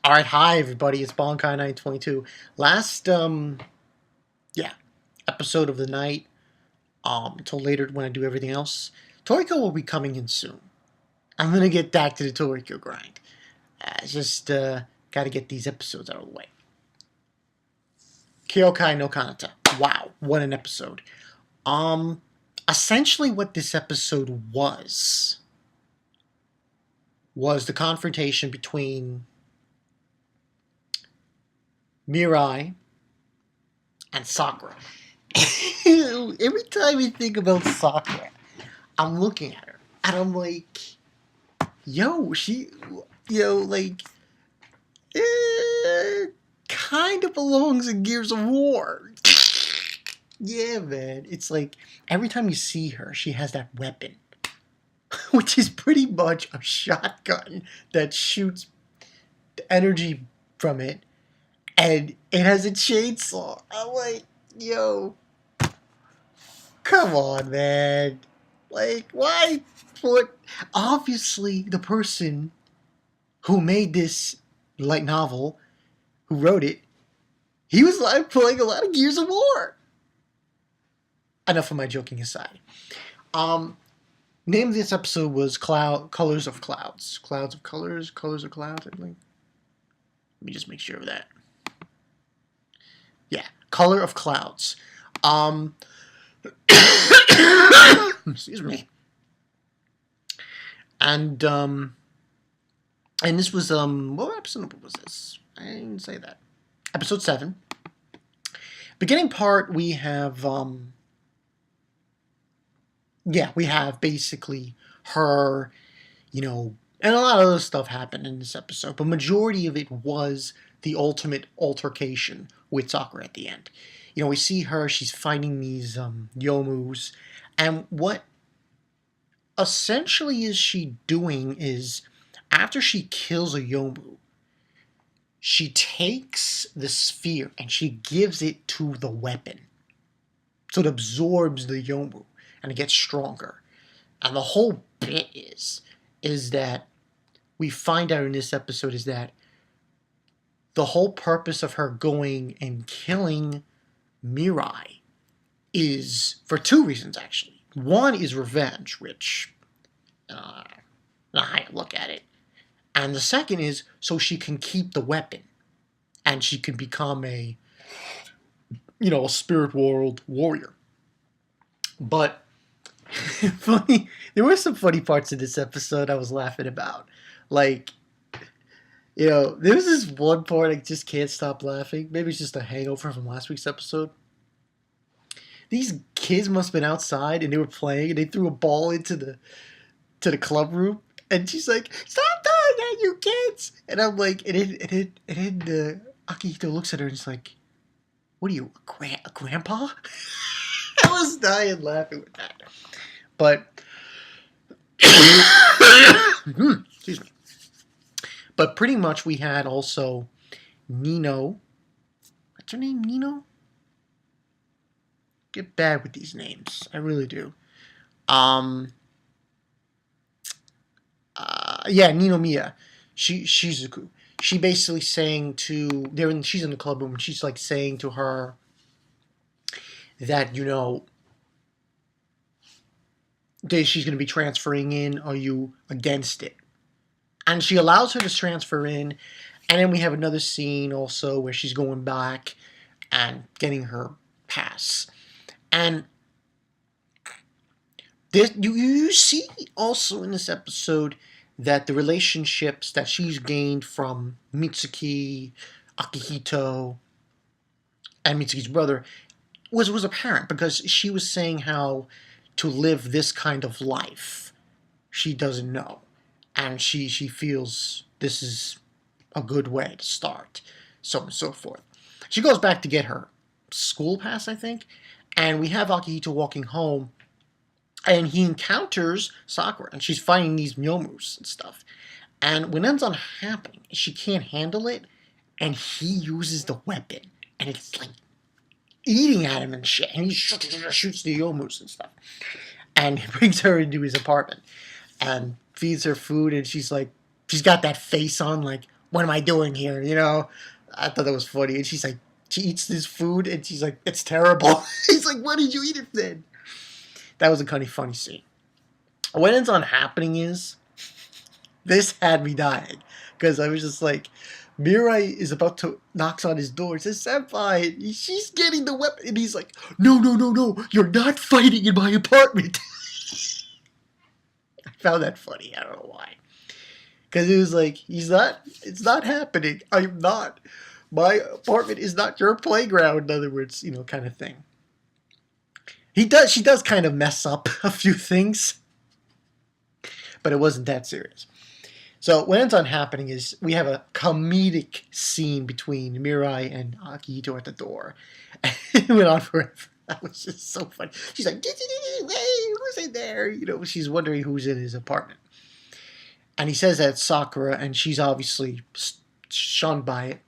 All right, hi everybody. It's Bonkai 922. Last yeah, episode of the night. Until later when I do everything else. Toriko will be coming in soon. I'm gonna get back to the Toriko grind. Just gotta get these episodes out of the way. Kyoukai no Kanata. Wow, what an episode. Um, Essentially what this episode was the confrontation between Mirai and Sakura. Every time I think about Sakura, I'm looking at her and I'm like, yo, she, like, kind of belongs in Gears of War. Yeah, man. It's like every time you see her, she has that weapon, which is pretty much a shotgun that shoots energy from it, and it has a chainsaw. I'm like, yo, come on, man. Like, why put... Obviously, the person who made this light novel, who wrote it, he was like playing a lot of Gears of War. Enough of my joking aside. Name of this episode was Colors of Clouds. Clouds of Colors? Colors of Clouds, I think. Let me just make sure of that. Yeah, Color of Clouds. Excuse me. And this was what episode was this? I didn't say that. Episode 7. Beginning part, we have we have basically her, and a lot of other stuff happened in this episode, but majority of it was the ultimate altercation with Sakura at the end. We see her, she's fighting these Yomus, and what essentially is she doing is, after she kills a Yomu, she takes the sphere and she gives it to the weapon. So it absorbs the Yomu and it gets stronger. And the whole bit is that we find out in this episode is that the whole purpose of her going and killing Mirai is for two reasons, actually. One is revenge, which, not how you look at it. And the second is so she can keep the weapon. And she can become a spirit world warrior. But, funny, there were some funny parts in this episode I was laughing about. Like, there was this one part I just can't stop laughing. Maybe it's just a hangover from last week's episode. These kids must have been outside and they were playing and they threw a ball into the club room, and she's like, "Stop doing that, you kids!" And I'm like, Akihito looks at her and he's like, "What are you, a grandpa?" I was dying laughing with that. But excuse me. But pretty much we had also Nino. What's her name? Nino? Get bad with these names. I really do. Nino Mia. Shizuku. She basically saying to she's in the club room and she's like saying to her that she's going to be transferring in. Are you against it? And she allows her to transfer in, and then we have another scene also where she's going back and getting her pass. And this, you see also in this episode that the relationships that she's gained from Mitsuki, Akihito, and Mitsuki's brother was apparent, because she was saying how to live this kind of life she doesn't know. And she feels this is a good way to start, so on and so forth. She goes back to get her school pass, I think, and we have Akihito walking home, and he encounters Sakura, and she's fighting these Yomus and stuff. And what ends up happening is she can't handle it, and he uses the weapon, and it's like eating at him and shit, and he shoots the Yomus and stuff. And he brings her into his apartment and feeds her food, and she's got that face on like, what am I doing here? You know, I thought that was funny. And she's like, she eats this food and she's like, it's terrible. He's like, why did you eat it then? That was a kind of funny scene. What ends on happening is, this had me dying because I was just like, Mirai is about to knocks on his door. Says, "Senpai, she's getting the weapon," and he's like, "No, no, no, no! You're not fighting in my apartment." I found that funny. I don't know why. Because it was like, he's not. It's not happening. I'm not. My apartment is not your playground. In other words, kind of thing. He does. She does kind of mess up a few things, but it wasn't that serious. So what ends on happening is we have a comedic scene between Mirai and Akihito at the door. It went on forever. That was just so funny. She's like, hey, who's in there? She's wondering who's in his apartment. And he says that it's Sakura, and she's obviously shunned by it.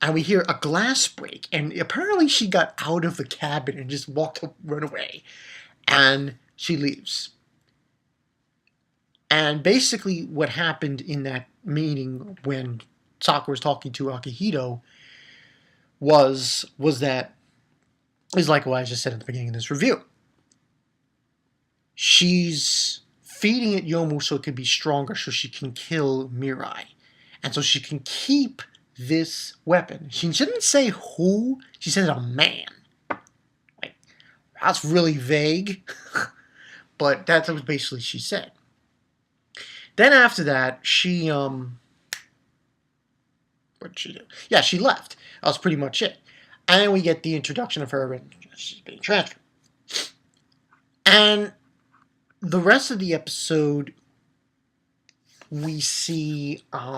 And we hear a glass break, and apparently she got out of the cabin and just run away. And she leaves. And basically what happened in that meeting when Sakura was talking to Akihito was that, is like what I just said at the beginning of this review. She's feeding it Yomu so it can be stronger so she can kill Mirai. And so she can keep this weapon. She didn't say who, she said a man. Like, that's really vague. But that's what basically she said. Then after that, she, what did she do? Yeah, she left. That was pretty much it. And then we get the introduction of her, and she's being transferred. And the rest of the episode, we see, there's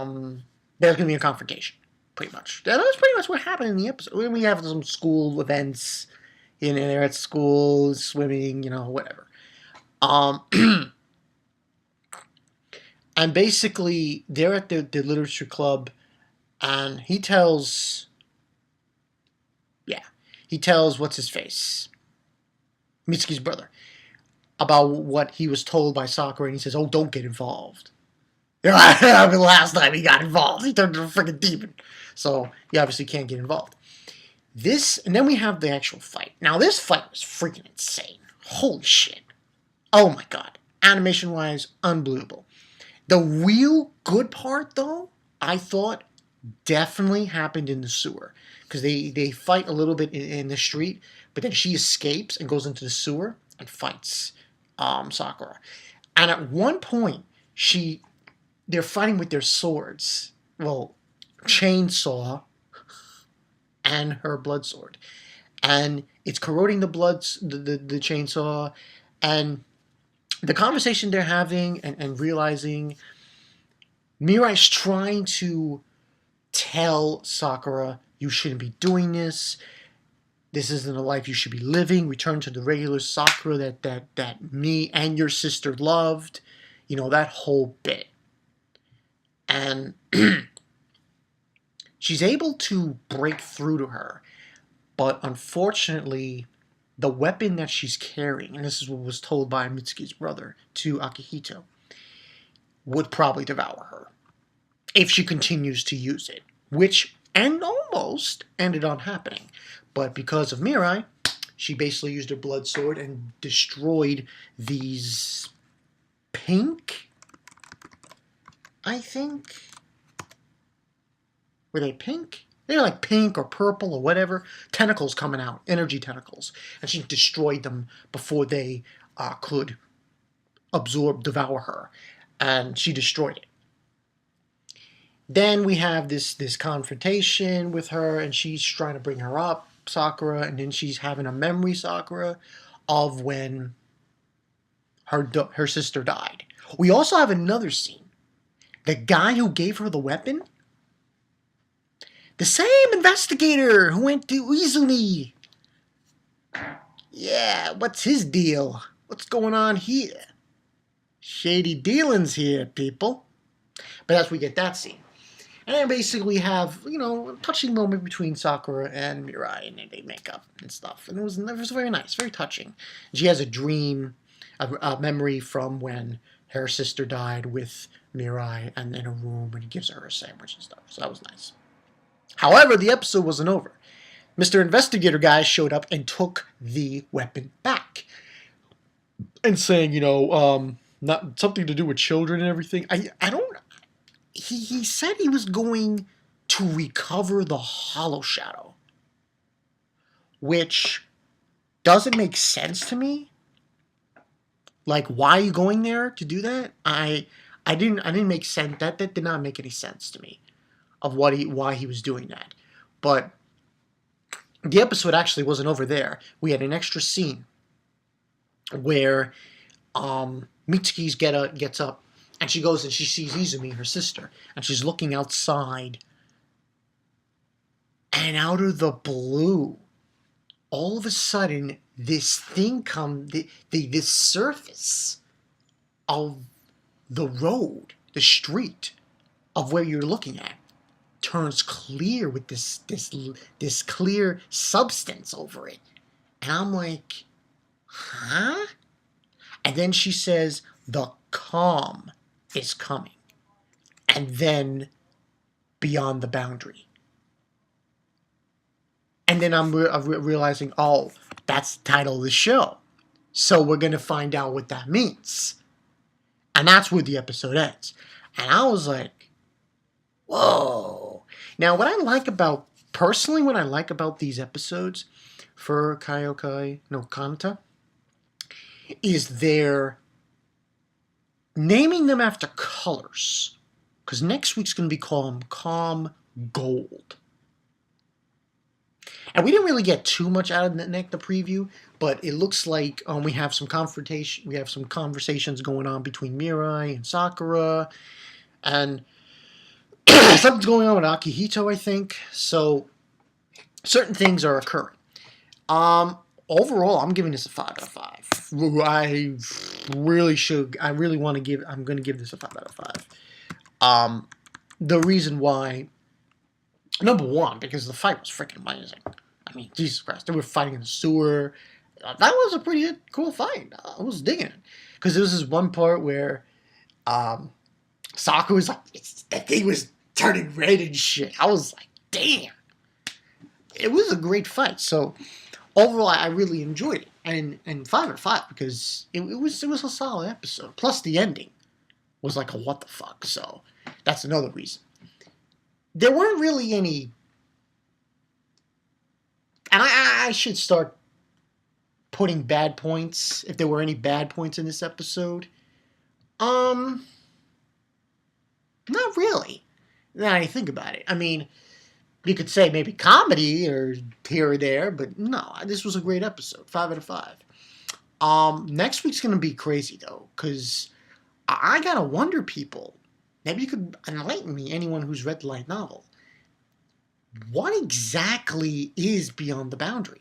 going to be a confrontation, pretty much. That was pretty much what happened in the episode. We have some school events, they're at school, swimming, whatever. And basically, they're at the literature club, and he tells what's his face, Mitsuki's brother, about what he was told by Sakura, and he says, "Oh, don't get involved." I mean, last time he got involved, he turned into a freaking demon, so he obviously can't get involved. And then we have the actual fight. Now, this fight was freaking insane. Holy shit! Oh my god, animation-wise, unbelievable. The real good part, though, I thought definitely happened in the sewer. Because they fight a little bit in the street, but then she escapes and goes into the sewer and fights Sakura. And at one point, they're fighting with their swords. Well, chainsaw and her blood sword. And it's corroding the chainsaw. And the conversation they're having and realizing Mirai's trying to tell Sakura, you shouldn't be doing this. This isn't a life you should be living. Return to the regular Sakura that me and your sister loved. That whole bit. And she's able to break through to her. But unfortunately, the weapon that she's carrying, and this is what was told by Mitsuki's brother to Akihito, would probably devour her if she continues to use it, which almost ended on happening. But because of Mirai, she basically used her blood sword and destroyed these pink, I think, were they pink? They were like pink or purple or whatever. Tentacles coming out, energy tentacles. And she destroyed them before they could devour her. And she destroyed it. Then we have this confrontation with her, and she's trying to bring her up, Sakura, and then she's having a memory, Sakura, of when her sister died. We also have another scene. The guy who gave her the weapon, the same investigator who went to Izumi. Yeah, what's his deal? What's going on here? Shady dealings here, people. But as we get that scene. And then basically have, a touching moment between Sakura and Mirai, and they make up and stuff. And it was very nice, very touching. She has a dream, a memory from when her sister died with Mirai and in a room, and he gives her a sandwich and stuff. So that was nice. However, the episode wasn't over. Mr. Investigator guy showed up and took the weapon back. And saying, not something to do with children and everything. I don't... He said he was going to recover the Hollow Shadow. Which doesn't make sense to me. Like, why are you going there to do that? I didn't make sense. That did not make any sense to me of why he was doing that. But the episode actually wasn't over there. We had an extra scene where Mitsuki gets up and she goes and she sees Izumi, her sister, and she's looking outside. And out of the blue, all of a sudden, this thing this surface of the road, the street of where you're looking at, turns clear with this clear substance over it. And I'm like, huh? And then she says, the calm is coming. And then beyond the boundary. And then I'm realizing, oh, that's the title of the show. So we're going to find out what that means. And that's where the episode ends. And I was like, whoa. Now, what I like about these episodes for Kyoukai no Kanata is they're naming them after colors. Because next week's going to be called Calm Gold. And we didn't really get too much out of the preview, but it looks like we have some confrontation. We have some conversations going on between Mirai and Sakura, and something's going on with Akihito, I think. So certain things are occurring. Overall, I'm giving this a 5 out of 5. I really should. I really want to give. I'm going to give this a 5 out of 5. The reason why, number one, because the fight was freaking amazing. I mean, Jesus Christ, they were fighting in the sewer. That was a pretty cool fight. I was digging it. Because there was this one part where Sakura was like, that thing was turning red and shit. I was like, damn. It was a great fight. So, overall, I really enjoyed it. And 5 out of 5, because it was a solid episode. Plus, the ending was like a what the fuck. So, that's another reason. There weren't really any... And I should start putting bad points, if there were any bad points in this episode. Not really. Now I think about it. I mean, you could say maybe comedy or here or there, but no, this was a great episode. 5 out of 5. Next week's going to be crazy, though, because I got to wonder, people. Maybe you could enlighten me, anyone who's read the light novel. What exactly is beyond the boundary?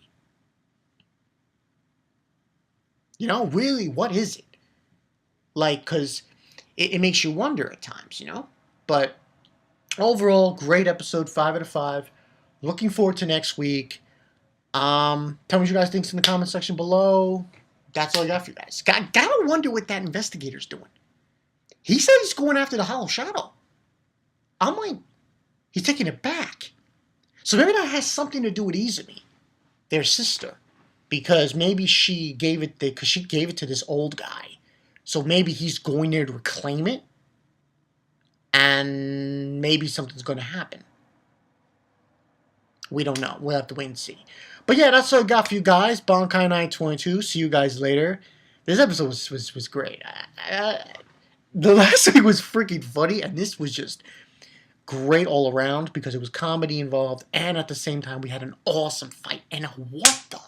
Really, what is it? Like, because it makes you wonder at times, But overall, great episode, 5 out of 5. Looking forward to next week. Tell me what you guys think in the comment section below. That's all I got for you guys. Gotta wonder what that investigator's doing. He said he's going after the Hollow Shadow. I'm like, he's taking it back. So maybe that has something to do with Izumi, their sister. Because maybe she gave it to this old guy. So maybe he's going there to reclaim it. And maybe something's going to happen. We don't know. We'll have to wait and see. But yeah, that's all I got for you guys. Bankai 922. See you guys later. This episode was great. The last week was freaking funny. And this was just great all around. Because it was comedy involved. And at the same time, we had an awesome fight. And what the...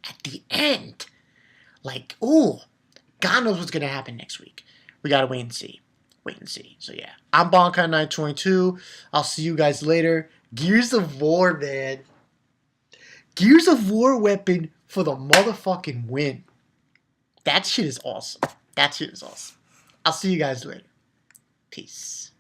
At the end. Like, ooh. God knows what's going to happen next week. We got to wait and see. So yeah, I'm Bankai 922. I'll see you guys later. Gears of War, man. Gears of War weapon for the motherfucking win. That shit is awesome. I'll see you guys later. Peace.